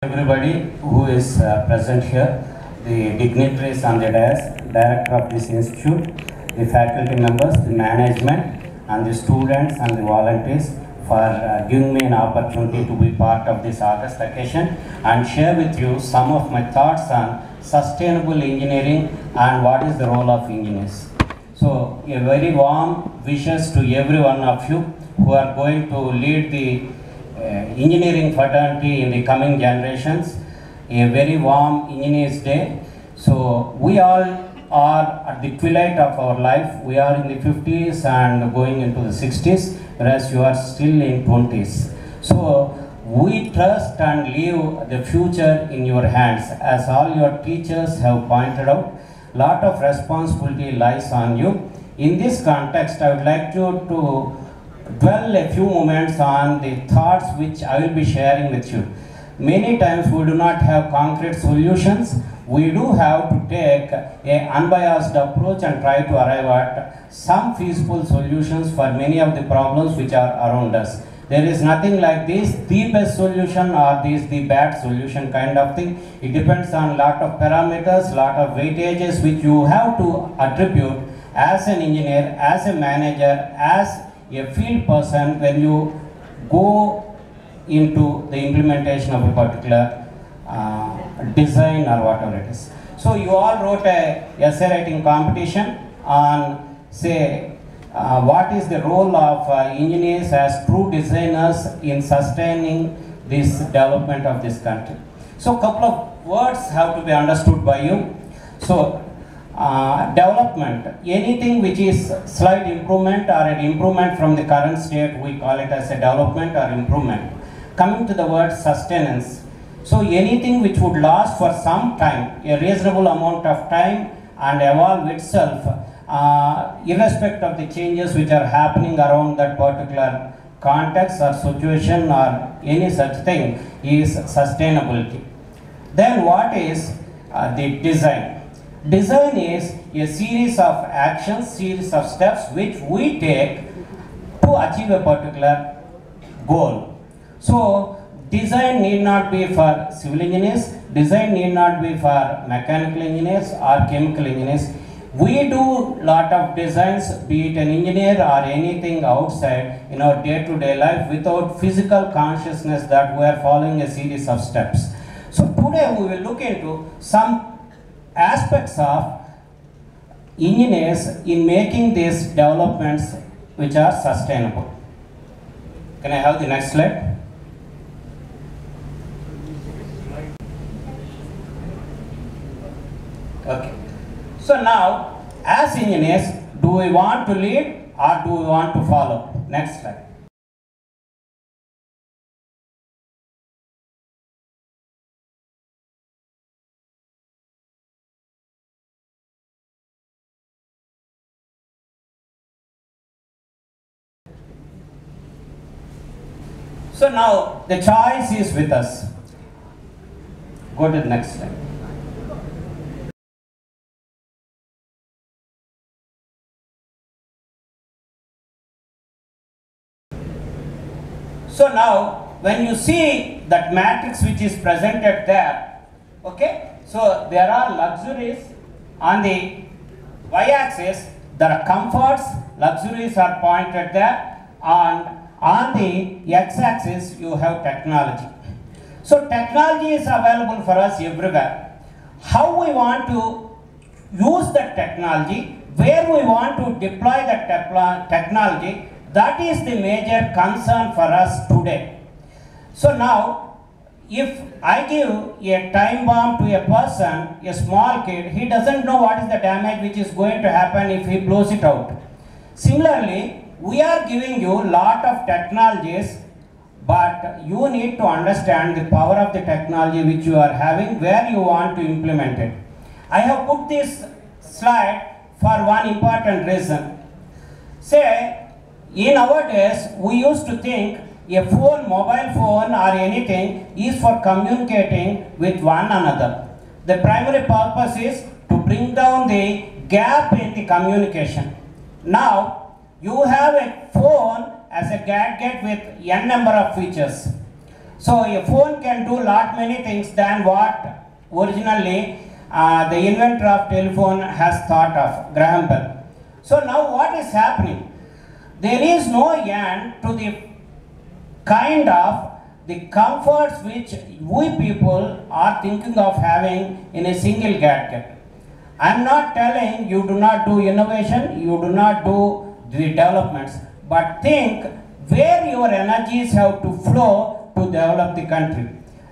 Everybody who is present here, the dignitaries on the dais, director of this institute, the faculty members, the management, and the students and the volunteers for giving me an opportunity to be part of this August occasion and share with you some of my thoughts on sustainable engineering and what is the role of engineers. So, a very warm wishes to every one of you who are going to lead the engineering fraternity in the coming generations. A very warm Engineers Day. So we all are at the twilight of our life. We are in the 50s and going into the 60s, whereas you are still in 20s. So we trust and leave the future in your hands. As all your teachers have pointed out, lot of responsibility lies on you. In this context, I would like to dwell a few moments on the thoughts which I will be sharing with you. Many times we do not have concrete solutions. We do have to take an unbiased approach and try to arrive at some feasible solutions for many of the problems which are around us. There is nothing like this, the best solution or this the bad solution kind of thing. It depends on lot of parameters, lot of weightages which you have to attribute as an engineer, as a manager, as a field person when you go into the implementation of a particular design or whatever it is. So you all wrote a essay writing competition on say what is the role of engineers as true designers in sustaining this development of this country. So couple of words have to be understood by you. So development, anything which is slight improvement or an improvement from the current state, we call it as a development or improvement. Coming to the word sustenance, so anything which would last for some time, a reasonable amount of time and evolve itself, irrespective of the changes which are happening around that particular context or situation or any such thing, is sustainability. Then what is the design? Design is a series of actions, series of steps which we take to achieve a particular goal. So design need not be for civil engineers, design need not be for mechanical engineers or chemical engineers. We do lot of designs, be it an engineer or anything outside in our day-to-day life without physical consciousness that we are following a series of steps. So today we will look into some aspects of engineers in making these developments which are sustainable. Can I have the next slide? Okay. So now, as engineers, do we want to lead or do we want to follow? Next slide. So now the choice is with us. Go to the next slide. So now when you see that matrix which is presented there, okay, so there are luxuries on the y-axis, there are comforts, luxuries are pointed there, and on the x-axis you have technology. So technology is available for us everywhere. How we want to use that technology, where we want to deploy that technology, that is the major concern for us today. So now, if I give a time bomb to a person, a small kid, he doesn't know what is the damage which is going to happen if he blows it out. Similarly, we are giving you lot of technologies, but you need to understand the power of the technology which you are having, where you want to implement it. I have put this slide for one important reason. Say, in our days, we used to think a phone, mobile phone or anything is for communicating with one another. The primary purpose is to bring down the gap in the communication. Now, you have a phone as a gadget with n number of features. So a phone can do lot many things than what originally the inventor of telephone has thought of, Graham Bell. So now what is happening? There is no end to the kind of the comforts which we people are thinking of having in a single gadget. I am not telling you do not do innovation, you do not do the developments, but think where your energies have to flow to develop the country.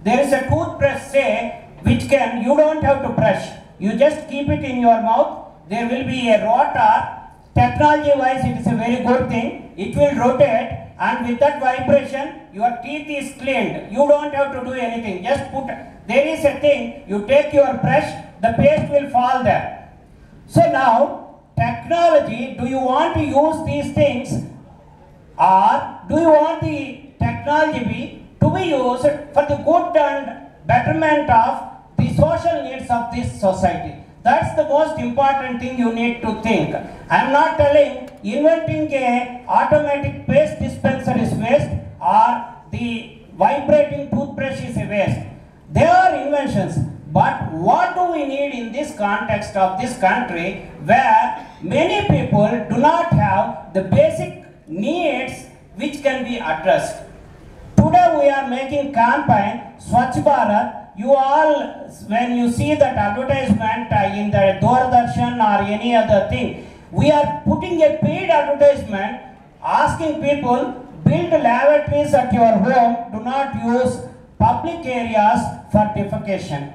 There is a toothbrush, say, which can, you don't have to brush, you just keep it in your mouth, there will be a rotor, technology wise it is a very good thing, it will rotate, and with that vibration your teeth is cleaned. You don't have to do anything, just put, there is a thing, you take your brush, the paste will fall there. So now technology, do you want to use these things, or do you want the technology to be used for the good and betterment of the social needs of this society? That's the most important thing you need to think. I am not telling inventing a automatic paste dispenser is waste or the vibrating toothbrush is a waste. They are inventions, but what do we need in this context of this country where many people do not have the basic needs which can be addressed? Today we are making campaign Swachh Bharat. You all, when you see that advertisement in the Doordarshan or any other thing, we are putting a paid advertisement asking people, build lavatories at your home, do not use public areas for defecation.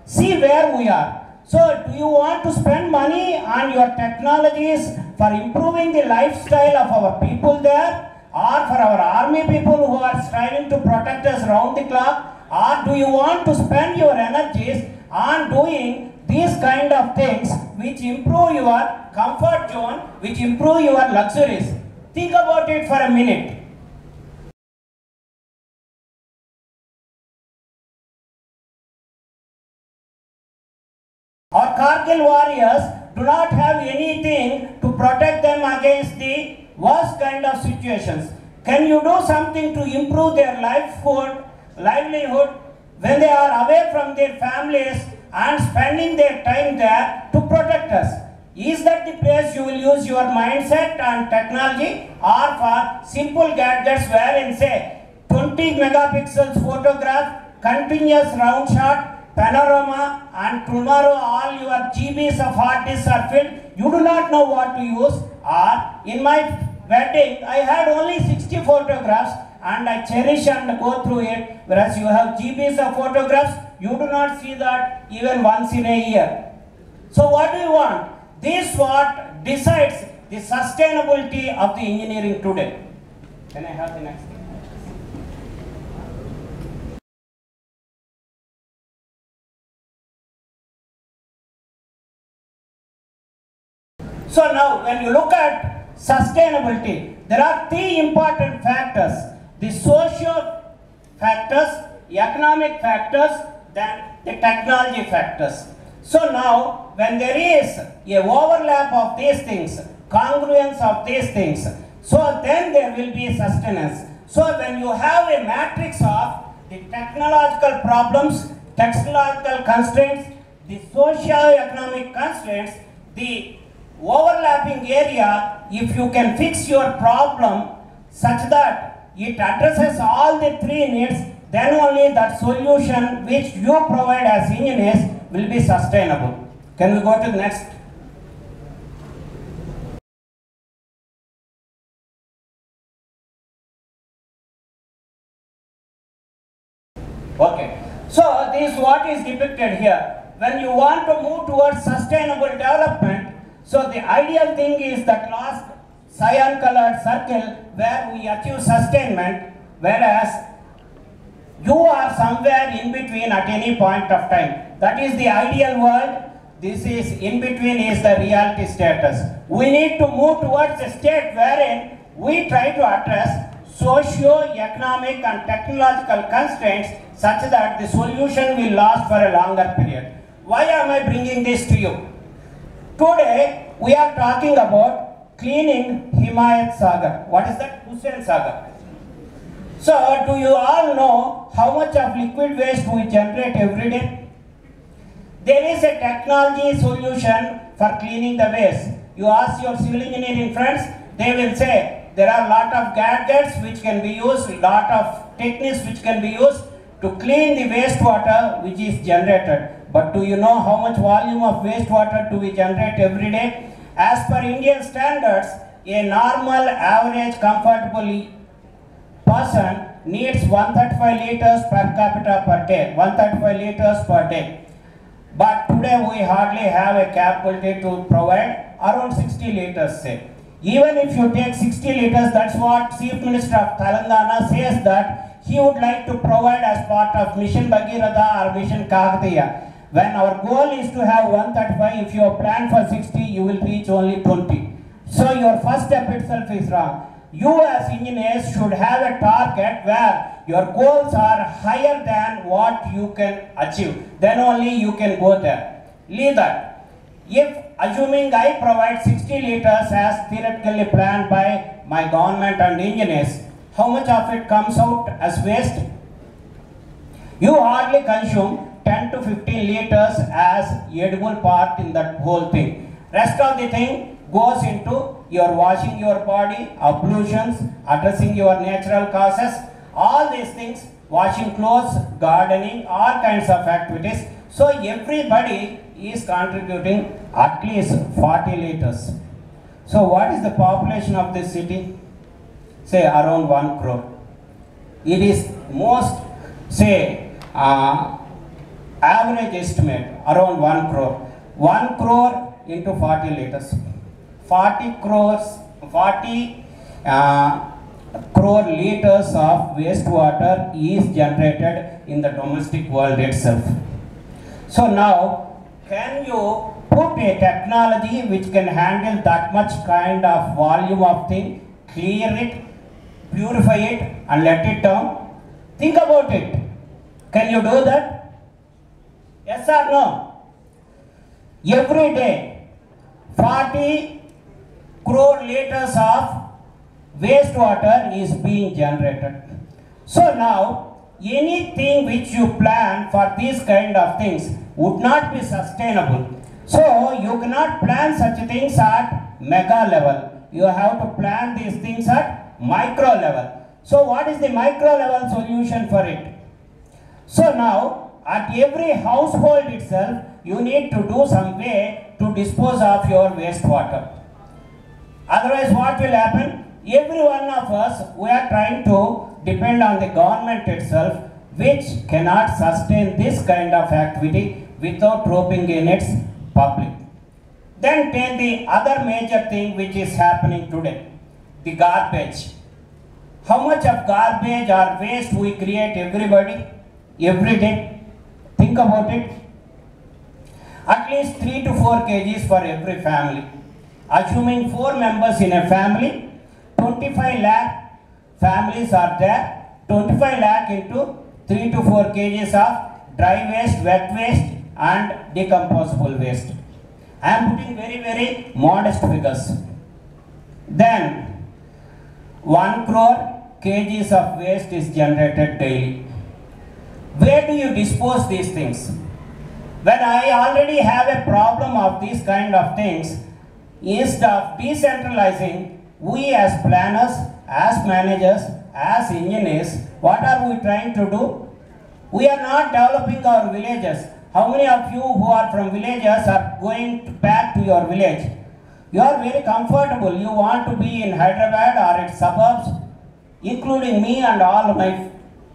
See where we are. So do you want to spend money on your technologies for improving the lifestyle of our people there, or for our army people who are striving to protect us round the clock? Or do you want to spend your energies on doing these kind of things which improve your comfort zone, which improve your luxuries? Think about it for a minute. Our Kargil warriors do not have anything to protect them against the worst kind of situations. Can you do something to improve their livelihood when they are away from their families and spending their time there to protect us? Is that the place you will use your mindset and technology, or for simple gadgets wherein say 20 megapixels photograph, continuous round shot, panorama, and tomorrow all your GBs of hard disks are filled, you do not know what to use? Or in my wedding I had only 60 photographs and I cherish and go through it, whereas you have GBs of photographs, you do not see that even once in a year. So what do you want? This what decides the sustainability of the engineering today. Can I have the next? So now when you look at sustainability, there are three important factors: the social factors, the economic factors, then the technology factors. So now when there is a overlap of these things, congruence of these things, so then there will be sustenance. So when you have a matrix of the technological problems, technological constraints, the socio-economic constraints, the overlapping area, if you can fix your problem such that it addresses all the three needs, then only that solution which you provide as engineers will be sustainable. Can we go to the next? Okay, so this is what is depicted here. When you want to move towards sustainable development, so the ideal thing is that last cyan colored circle where we achieve sustainment, whereas you are somewhere in between at any point of time. That is the ideal world. This is in between is the reality status. We need to move towards a state wherein we try to address socio-economic and technological constraints such that the solution will last for a longer period. Why am I bringing this to you? Today we are talking about cleaning Himayat Sagar. What is that? Hussain Sagar. So, do you all know how much of liquid waste we generate every day? There is a technology solution for cleaning the waste. You ask your civil engineering friends, they will say there are a lot of gadgets which can be used, lot of techniques which can be used to clean the wastewater which is generated. But do you know how much volume of wastewater do we generate every day? As per Indian standards, a normal average comfortable person needs 135 liters per capita per day, 135 liters per day. But today we hardly have a capability to provide around 60 liters say. Even if you take 60 liters, that's what Chief Minister of Telangana says that he would like to provide as part of Mission Bhagiratha or Mission Kakatiya. When our goal is to have 135, if you plan for 60, you will reach only 20. So your first step itself is wrong. You as engineers should have a target where your goals are higher than what you can achieve. Then only you can go there. Leave that. If assuming I provide 60 liters as theoretically planned by my government and engineers, how much of it comes out as waste? You hardly consume 10 to 15 liters as edible part in that whole thing. Rest of the thing goes into your washing your body, ablutions, addressing your natural causes, all these things, washing clothes, gardening, all kinds of activities. So everybody is contributing at least 40 liters. So what is the population of this city? Say around 1 crore. It is most, say, average estimate around 1 crore. 1 crore into 40 liters. 40 crore liters of wastewater is generated in the domestic world itself. So now, can you put a technology which can handle that much kind of volume of thing, clear it, purify it and let it down? Think about it. Can you do that? Yes or no? Every day, 40 crore liters of wastewater is being generated. So now, anything which you plan for these kind of things would not be sustainable. So you cannot plan such things at mega level. You have to plan these things at micro level. So what is the micro level solution for it? So now, at every household itself, you need to do some way to dispose of your wastewater. Otherwise, what will happen? Every one of us, we are trying to depend on the government itself, which cannot sustain this kind of activity without roping in its public. Then take the other major thing which is happening today, the garbage. How much of garbage or waste we create every day? Think about it. At least 3 to 4 kgs for every family. Assuming 4 members in a family, 25 lakh families are there. 25 lakh into 3 to 4 kgs of dry waste, wet waste and decomposable waste. I am putting very modest figures. Then 1 crore kgs of waste is generated daily. Where do you dispose these things? When I already have a problem of these kind of things, instead of decentralizing, we as planners, as managers, as engineers, what are we trying to do? We are not developing our villages. How many of you who are from villages are going back to your village? You are very comfortable. You want to be in Hyderabad or its suburbs, including me and all my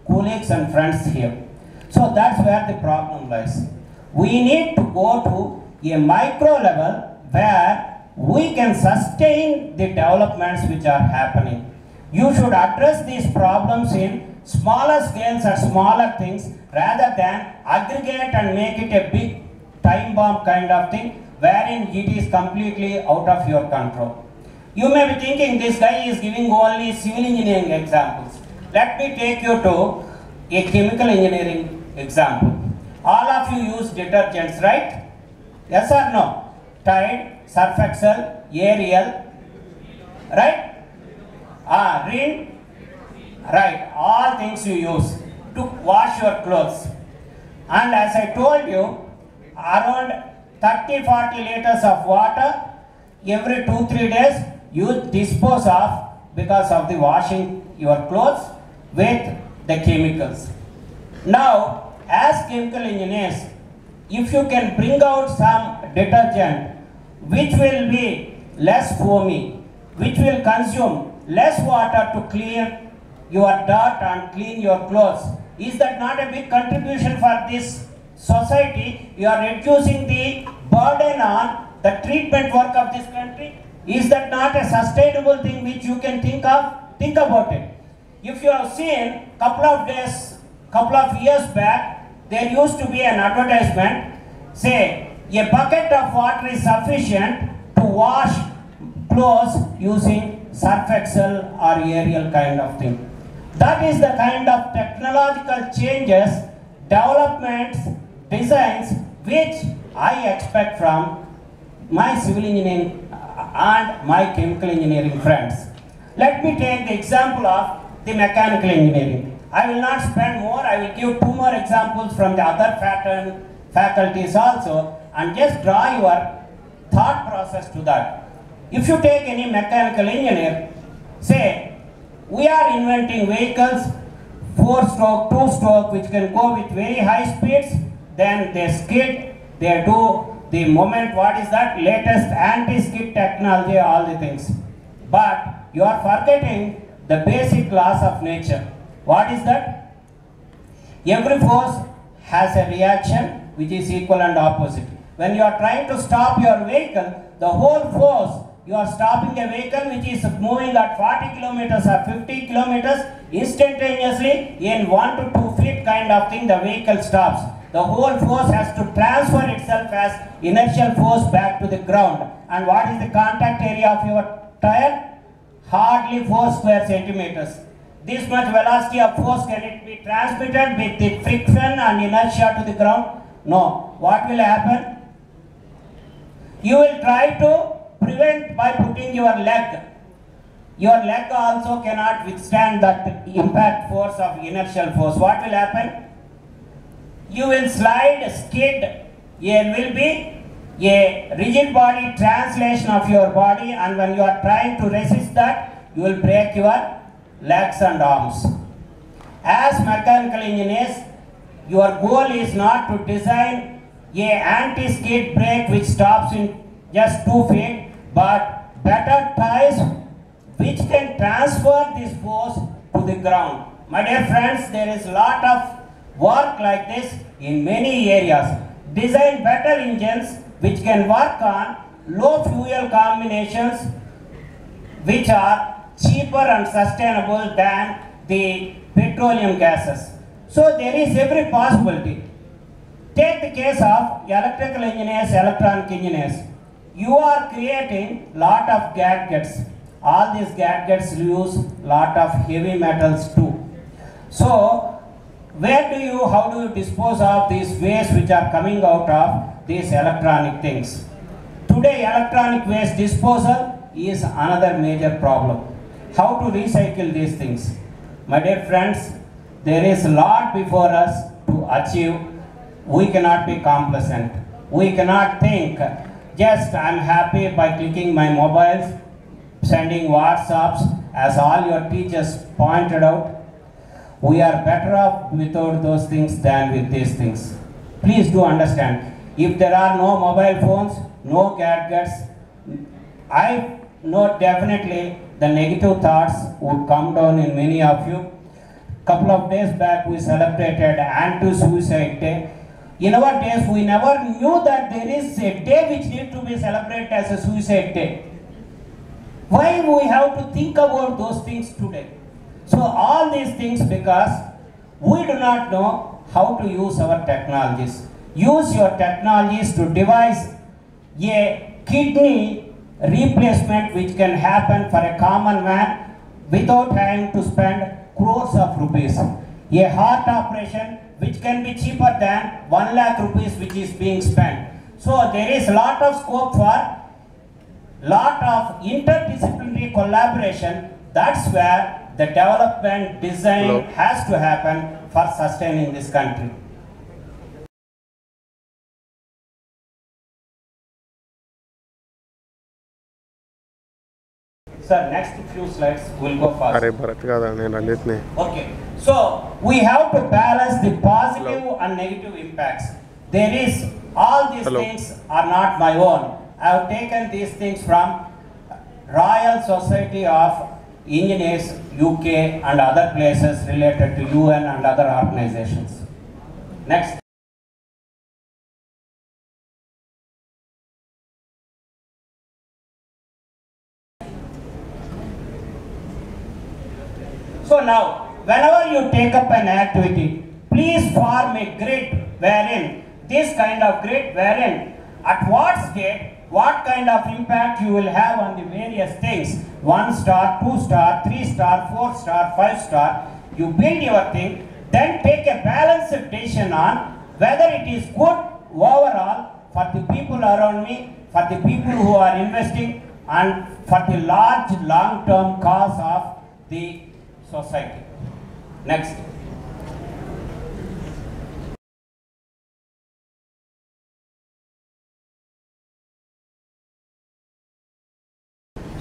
colleagues and friends here. So that's where the problem lies. We need to go to a micro level where we can sustain the developments which are happening. You should address these problems in smaller scales and smaller things rather than aggregate and make it a big time bomb kind of thing wherein it is completely out of your control. You may be thinking this guy is giving only civil engineering examples. Let me take you to a chemical engineering example. All of you use detergents, right? Yes or no? Tide, Surf Excel, Ariel, right? Rin, right, all things you use to wash your clothes. And as I told you, around 30-40 liters of water every 2-3 days you dispose of because of the washing your clothes with the chemicals. Now, as chemical engineers, if you can bring out some detergent which will be less foamy, which will consume less water to clear your dirt and clean your clothes, is that not a big contribution for this society? You are reducing the burden on the treatment work of this country. Is that not a sustainable thing which you can think of? Think about it. If you have seen couple of years back, there used to be an advertisement, say a bucket of water is sufficient to wash clothes using Surf Excel or Ariel kind of thing. That is the kind of technological changes, developments, designs which I expect from my civil engineering and my chemical engineering friends. Let me take the example of the mechanical engineering. I will not spend more, I will give 2 more examples from the other faculties also, and just draw your thought process to that. If you take any mechanical engineer, say, we are inventing vehicles, 4-stroke, 2-stroke, which can go with very high speeds, then they skid, they do the moment, what is that? Latest anti-skid technology, all the things. But you are forgetting the basic laws of nature. What is that? Every force has a reaction which is equal and opposite. When you are trying to stop your vehicle, the whole force, you are stopping a vehicle which is moving at 40 kilometers or 50 kilometers, instantaneously in 1 to 2 feet kind of thing, the vehicle stops. The whole force has to transfer itself as inertial force back to the ground. And what is the contact area of your tire? Hardly 4 square centimeters. This much velocity of force, can it be transmitted with the friction and inertia to the ground? No. What will happen? You will try to prevent by putting your leg. Your leg also cannot withstand that impact force of inertial force. What will happen? You will slide, skid. There will be a rigid body translation of your body, and when you are trying to resist that, you will break your legs and arms. As mechanical engineers, your goal is not to design a anti-skid brake which stops in just 2 feet, but better tires which can transfer this force to the ground. My dear friends, there is a lot of work like this in many areas. Design better engines which can work on low fuel combinations which are cheaper and sustainable than the petroleum gases. So there is every possibility. Take the case of electrical engineers, electronic engineers. You are creating lot of gadgets. All these gadgets use lot of heavy metals too. So how do you dispose of these waste which are coming out of these electronic things? Today, electronic waste disposal is another major problem. How to recycle these things? My dear friends, there is a lot before us to achieve. We cannot be complacent. We cannot think, just I'm happy by clicking my mobiles, sending WhatsApps, as all your teachers pointed out. We are better off without those things than with these things. Please do understand, if there are no mobile phones, no gadgets, I know definitely the negative thoughts would come down in many of you. Couple of days back we celebrated Anti-Suicide Day. In our days we never knew that there is a day which needs to be celebrated as a suicide day. Why we have to think about those things today? So all these things because we do not know how to use our technologies. Use your technologies to devise a kidney replacement which can happen for a common man without having to spend crores of rupees. A heart operation which can be cheaper than 1 lakh rupees which is being spent. So there is a lot of scope for lot of interdisciplinary collaboration. That's where the development design Hello. has to happen for sustaining this country. Sir, next few slides will go fast. అరే భరత్ కాదా నేను రంజిత్ని. Okay, so we have to balance the positive and negative impacts. There is, all these Hello. things are not my own. I have taken these things from Royal Society of Engineers, UK and other places related to UN and other organizations. Next. So now, whenever you take up an activity, please form a grid wherein, this kind of grid wherein, at what state, what kind of impact you will have on the various things, 1 star, 2 star, 3 star, 4 star, 5 star, you build your thing, then take a balanced decision on whether it is good overall for the people around me, for the people who are investing, and for the large long-term cause of the society. Next.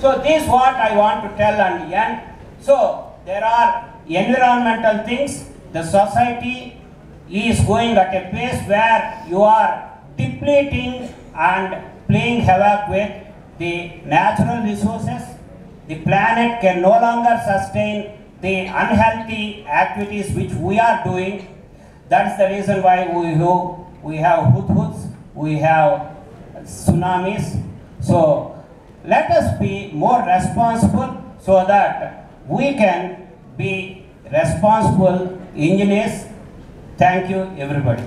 So this is what I want to tell and end. So there are environmental things. The society is going at a pace where you are depleting and playing havoc with the natural resources. The planet can no longer sustain the unhealthy activities which we are doing. That's the reason why we have hudhuds, we have tsunamis. So let us be more responsible so that we can be responsible engineers. Thank you, everybody.